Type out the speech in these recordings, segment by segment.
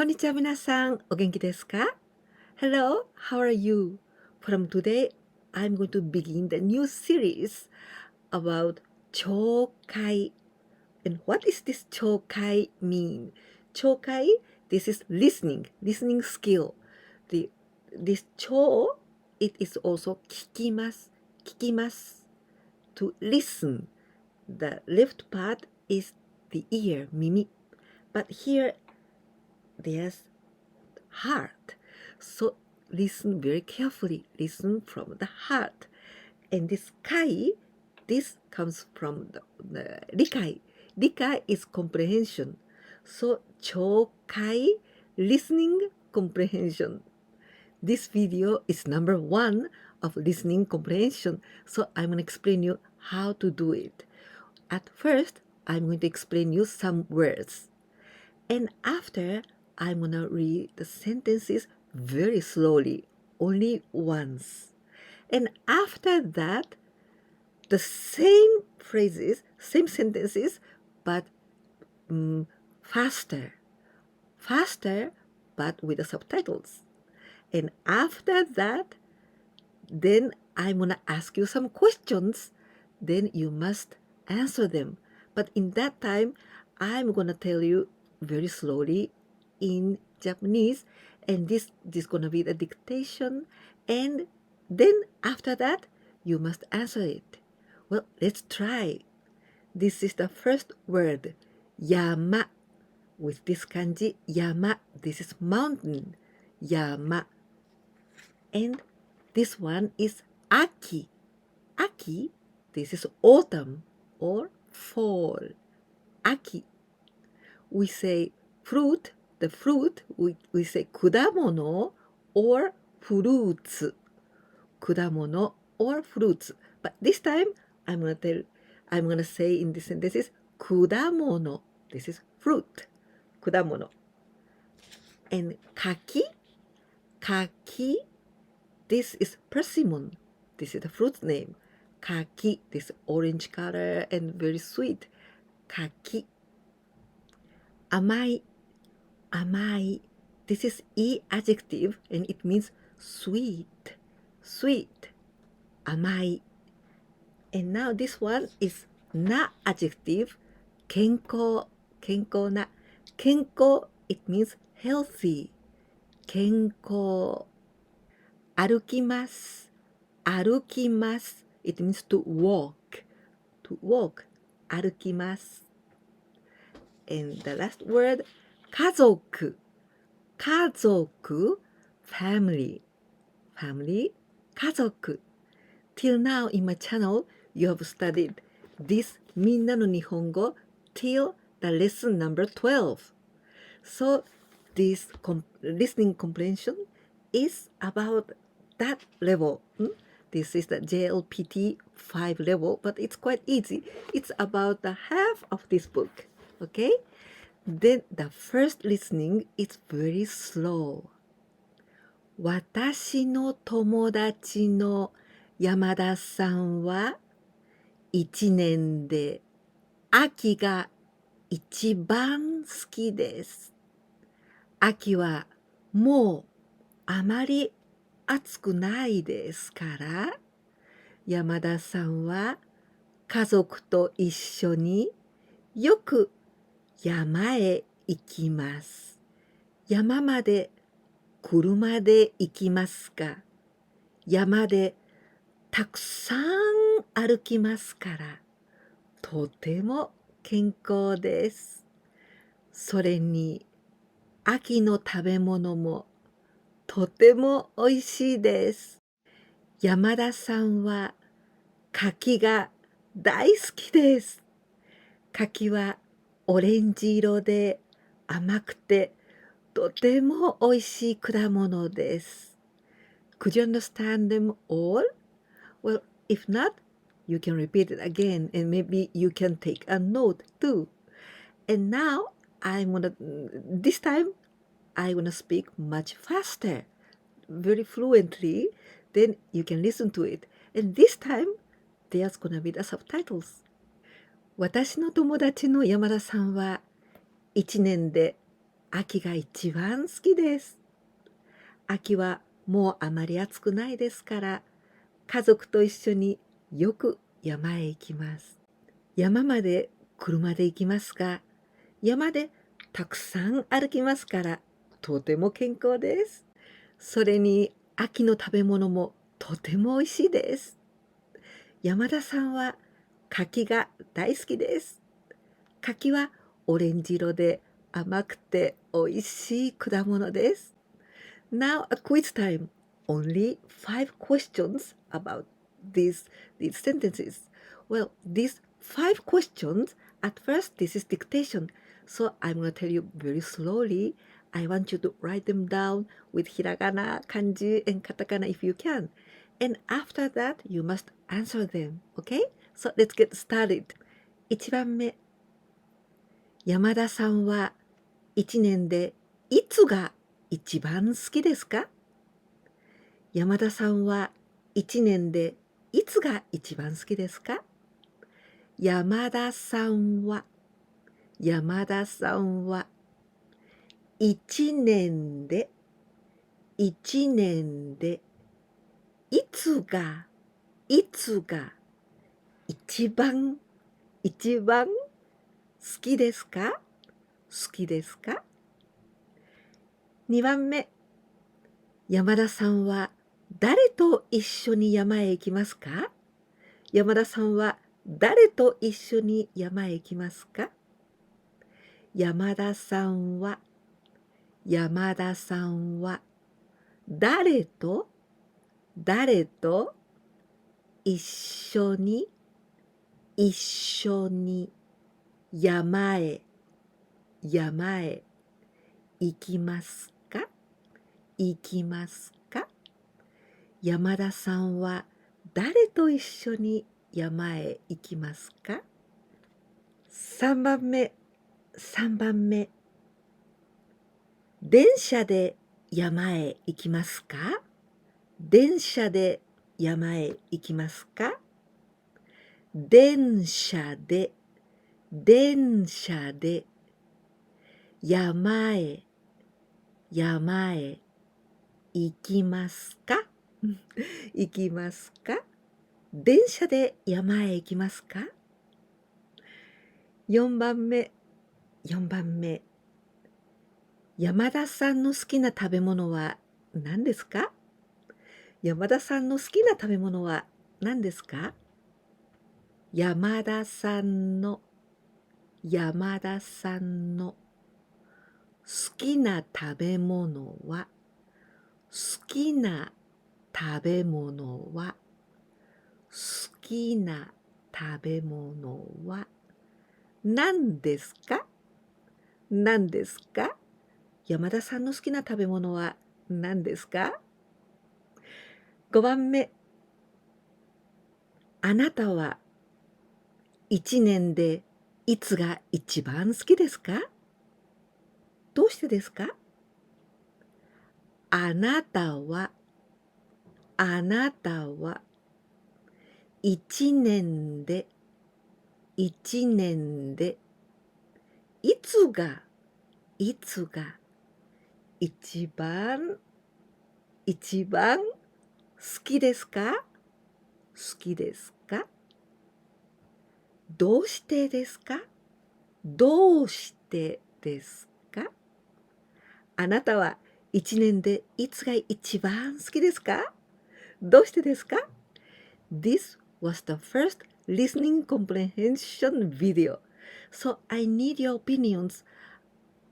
こんにちは皆さん、お元気ですか? Hello, how are you? From today, I'm going to begin the new series about 聴解. And what is this 聴解 mean? 聴解, this is listening skill. This 聴, it is also 聞きます. To listen. The left part is the ear, 耳. But here, there's heart. So listen very carefully. Listen from the heart. And this kai, this comes from the rikai. Rikai is comprehension. So chokai, listening comprehension. This video is number 1 of listening comprehension. So I'm going to explain you how to do it. At first, I'm going to explain you some words. And after, I'm going to read the sentences very slowly, only once. And after that, the same phrases, same sentences, but faster, but with the subtitles. And after that, then I'm going to ask you some questions. Then you must answer them. But in that time, I'm going to tell you very slowly in Japanese, and this is going to be the dictation, and then after that you must answer it. Well, let's try. This is the first word, yama. With this kanji, yama, this is mountain, yama. And this one is aki. Aki, this is autumn or fall, aki. We say fruit, the fruit, we say kudamono or fruits. Kudamono or fruits. But this time, I'm gonna say in this sentence, kudamono. This is fruit, kudamono. And kaki, this is persimmon. This is the fruit name. Kaki, this orange color and very sweet. Kaki. Amai. This is e adjective and it means sweet. Amai. And now this one is na adjective. Kenko na. Kenko, it means healthy. Kenko. Arukimasu. It means to walk. Arukimasu. And the last word, kazoku, family, kazoku. Till now in my channel, you have studied this MINNA no Nihongo till the lesson number 12. So this listening comprehension is about that level. This is the JLPT 5 level, but it's quite easy. It's about the half of this book. Okay? Then the first listening is very slow. 私の友達の山田さんは一年で秋が一番好きです。秋はもうあまり暑くないですから、山田さんは家族と一緒によく山へ行きます。山まで車で行きますが、山でたくさん歩きますから、とても健康です。それに、秋の食べ物もとてもおいしいです。山田さんは柿が大好きです。柿はオレンジ色で甘くてとてもおいしい果物です。Could you understand them all? Well, if not, you can repeat it again and maybe you can take a note too. And now, this time, I'm gonna speak much faster, very fluently. Then you can listen to it. And this time, there's gonna be the subtitles. 私の友達の山田さんは1年で秋が一番好きです。秋はもうあまり暑くないですから、家族と一緒によく山へ行きます。山まで車で行きますが、山でたくさん歩きますから、とても健康です。それに秋の食べ物もとても美味しいです。山田さんは柿が大好きです。柿はオレンジ色で甘くて美味しい果物です。Now a quiz time. Only 5 questions about these sentences. Well, these 5 questions, at first this is dictation. So I'm going to tell you very slowly. I want you to write them down with hiragana, kanji, and katakana if you can. And after that, you must answer them. Okay? So let's get started. 1番目。山田さんは1年でいつが一番好きですか？山田さんは1年でいつが一番好きですか？山田さんは1年でいつが一番好きですか？2番目。山田さんは誰と一緒に山へ行きますか？山田さんは誰と一緒に山へ行きますか？山田さんは誰と一緒に山へ行きますか？山田さんは誰と一緒に山へ行きますか？3番目。電車で山へ行きますか？電車で山へ行きますか？電車で山へ行きますか？電車で山へ行きますか？4番目。山田さんの好きな食べ物は何ですか？山田さんの好きな食べ物は何ですか？山田さんの好きな食べ物は何ですか？山田さんの好きな食べ物は何ですか？5番目。あなたは1年でいつが一番好きですか？どうしてですか？あなたは1年でいつが一番好きですか？どうしてですか？あなたは1年でいつが一番好きですか？どうしてですか？ This was the first listening comprehension video. So I need your opinions.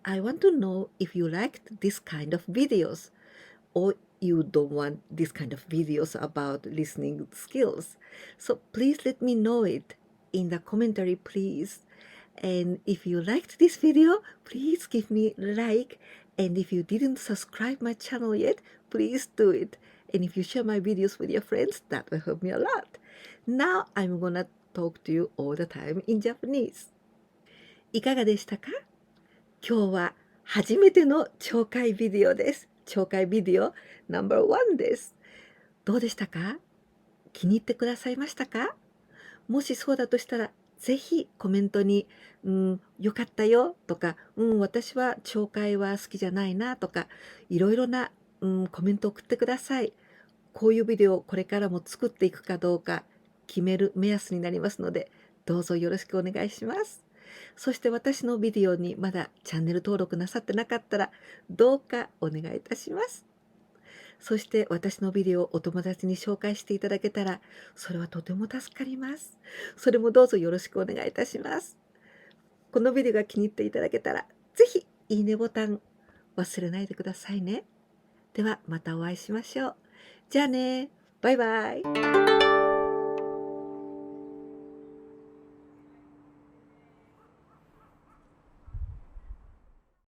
I want to know if you liked this kind of videos or you don't want this kind of videos about listening skills. So please let me know it in the commentary, please. And if you liked this video, please give me a like. And if you didn't subscribe my channel yet, please do it. And if you share my videos with your friends, that will help me a lot. Now I'm gonna talk to you all the time in Japanese. いかがでしたか？今日は初めての紹介ビデオです。紹介ビデオ No.1 です。どうでしたか？気に入ってくださいましたか？もしそうだとしたらぜひコメントに、良かったよとか、私は懲戒は好きじゃないなとか、いろいろな、コメントを送ってください。こういうビデオをこれからも作っていくかどうか決める目安になりますので、どうぞよろしくお願いします。そして私のビデオにまだチャンネル登録なさってなかったら、どうかお願いいたします。そして私のビデオをお友達に紹介していただけたら、それはとても助かります。それもどうぞよろしくお願いいたします。このビデオが気に入っていただけたら、ぜひいいねボタン忘れないでくださいね。ではまたお会いしましょう。じゃあね。バイバイ。